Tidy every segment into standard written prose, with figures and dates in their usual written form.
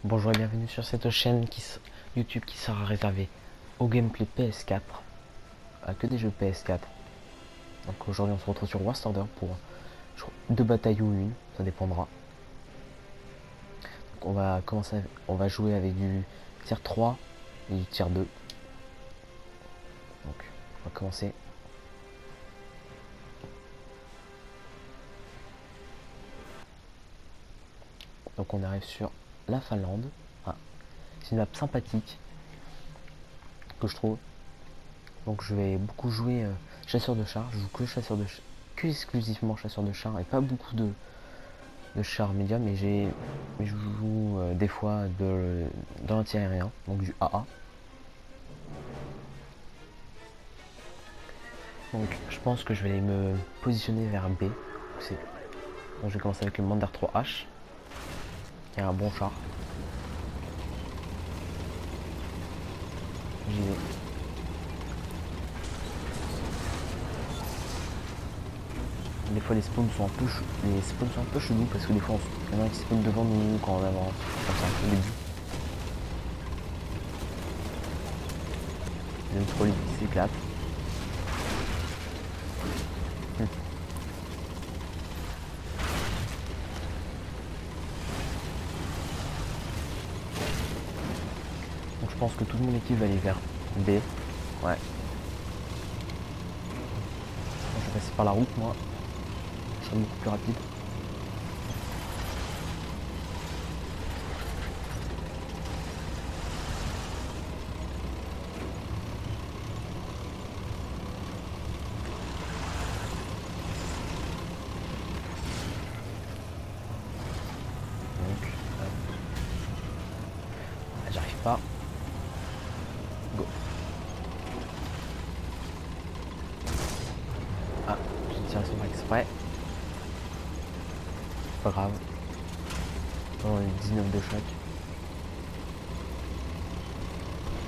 Bonjour et bienvenue sur cette chaîne YouTube qui sera réservée au gameplay PS4, à que des jeux PS4. Donc aujourd'hui on se retrouve sur Worst Order pour deux batailles ou une, ça dépendra. Donc on va jouer avec du tier 3 et du tier 2. Donc on va commencer. Donc on arrive sur la Finlande. C'est une map sympathique que je trouve. Donc je vais beaucoup jouer chasseur de chars. Je joue que exclusivement chasseur de chars et pas beaucoup de chars médium. Mais je joue des fois de l'anti-aérien, donc du AA. Donc je pense que je vais me positionner vers B. Donc je vais commencer avec le Mandar 3H. Qui est un bon char. J'y vais. Des fois les spawns sont un peu chelous parce que des fois il y en a qui spawnent devant nous quand on avance, comme ça au début. Il y a une trolley qui s'éclate. Donc je pense que toute mon équipe va aller vers B. Ouais. Je vais passer par la route moi. Je serai beaucoup plus rapide. Donc, j'arrive pas. Go. Ah, j'ai tiré sur moi exprès. Pas grave. On est 19 de choc.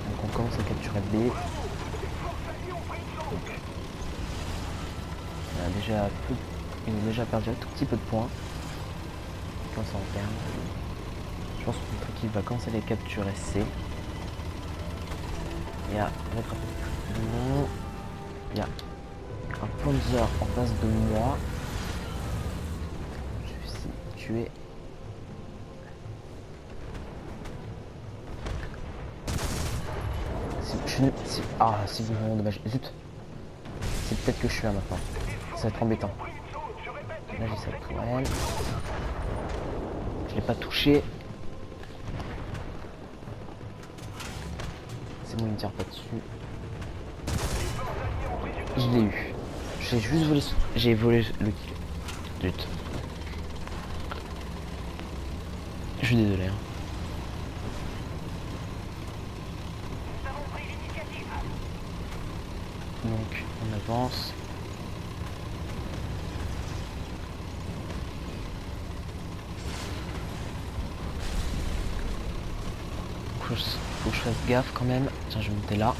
Donc on commence à capturer B. Il a déjà perdu un tout petit peu de points. Quand ça en perd. Je pense que notre équipe va commencer à les capturer C. Il y a avec un peu de nom. Il y a un Panzer en face de moi. Je vais essayer de tuer. C'est vraiment dommage. Zut. C'est peut-être que je suis là maintenant. Ça va être embêtant. Là j'ai cette tourelle. Je l'ai pas touché. C'est bon, il ne tire pas dessus. Je l'ai eu. J'ai volé le kill. Zut. Je suis désolé. Hein. Donc on avance. Faut que je fasse gaffe quand même. Tiens, je vais monter là.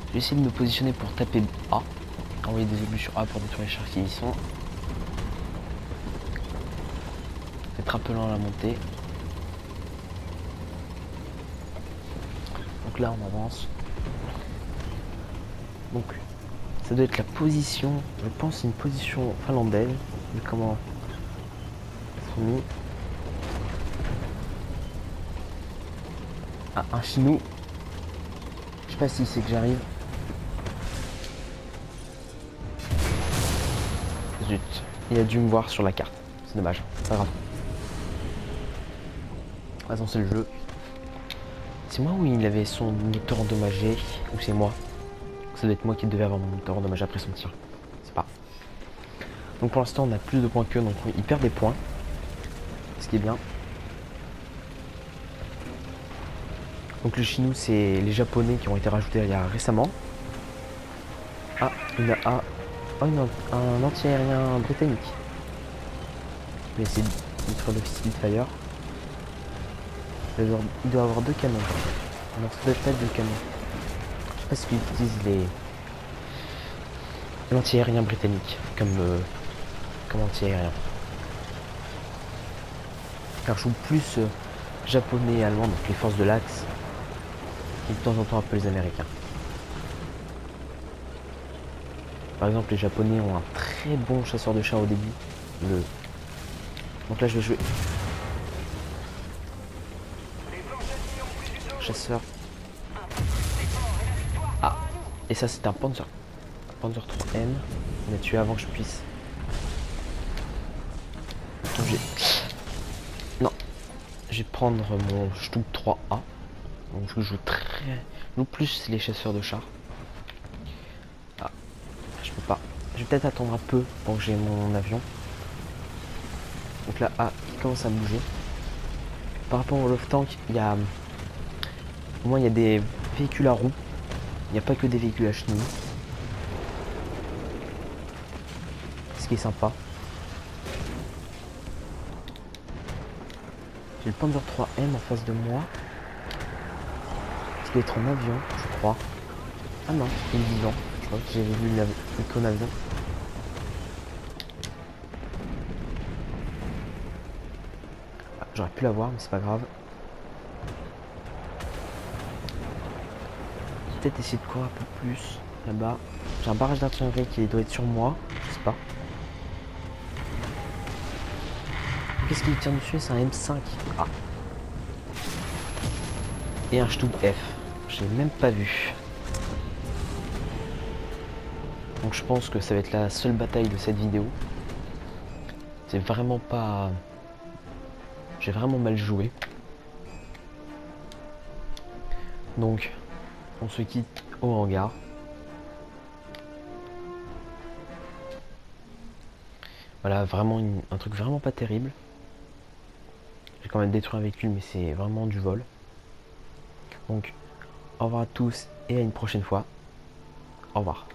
Je vais essayer de me positionner pour taper A. Envoyer des obus sur A pour détruire les chars qui y sont. Être rappelant à la montée. Donc là on avance. Donc ça doit être la position, je pense une position finlandaise. Mais comment ils sont mis. Ah, un chinou. Je sais pas si c'est que j'arrive. Zut, il a dû me voir sur la carte. C'est dommage, pas grave. De toute façon c'est le jeu. C'est moi ou il avait son moteur endommagé? Ou c'est moi? Ça doit être moi qui devais avoir mon moteur endommagé après son tir. C'est pas. Donc pour l'instant on a plus de points qu'eux, donc il perd des points. Ce qui est bien. Donc le Chinou, c'est les Japonais qui ont été rajoutés il y a récemment. Ah, il a un anti-aérien britannique. Je vais essayer de détruire le Spitfire. Il doit avoir deux canons. Alors ça doit être deux canons. Je sais pas s'ils utilisent l'anti-aérien britannique comme anti-aérien. Car je joue plus japonais et allemands, donc les forces de l'Axe, et de temps en temps un peu les Américains. Par exemple, les Japonais ont un très bon chasseur de chars au début. Donc là, je vais jouer chasseur. Ah, et ça c'est un Panzer 3M. On a tué avant que je puisse. Non, je vais prendre mon Stubb 3A. Donc je joue plus les chasseurs de chars. Ah, je peux pas. Je vais peut-être attendre un peu pour que j'ai mon avion. Donc là, ah, il commence à bouger. Par rapport au Love Tank, il y a... Au moins il y a des véhicules à roues. Il n'y a pas que des véhicules à chenilles. Ce qui est sympa. J'ai le Panzer 3M en face de moi. Il doit être en avion, je crois. Ah non, il est vivant. Je crois que j'avais vu l'icône avion. Ah, j'aurais pu l'avoir, mais c'est pas grave. Peut-être essayer de courir un peu plus là-bas. J'ai un barrage d'artillerie qui doit être sur moi. Je sais pas. Qu'est-ce qui me tire dessus? C'est un M5. Ah. Et un Stubb F. J'ai même pas vu. Donc je pense que ça va être la seule bataille de cette vidéo. C'est vraiment pas... J'ai vraiment mal joué. Donc, on se quitte au hangar. Voilà, vraiment un truc vraiment pas terrible. J'ai quand même détruit un véhicule, mais c'est vraiment du vol. Donc, au revoir à tous et à une prochaine fois. Au revoir.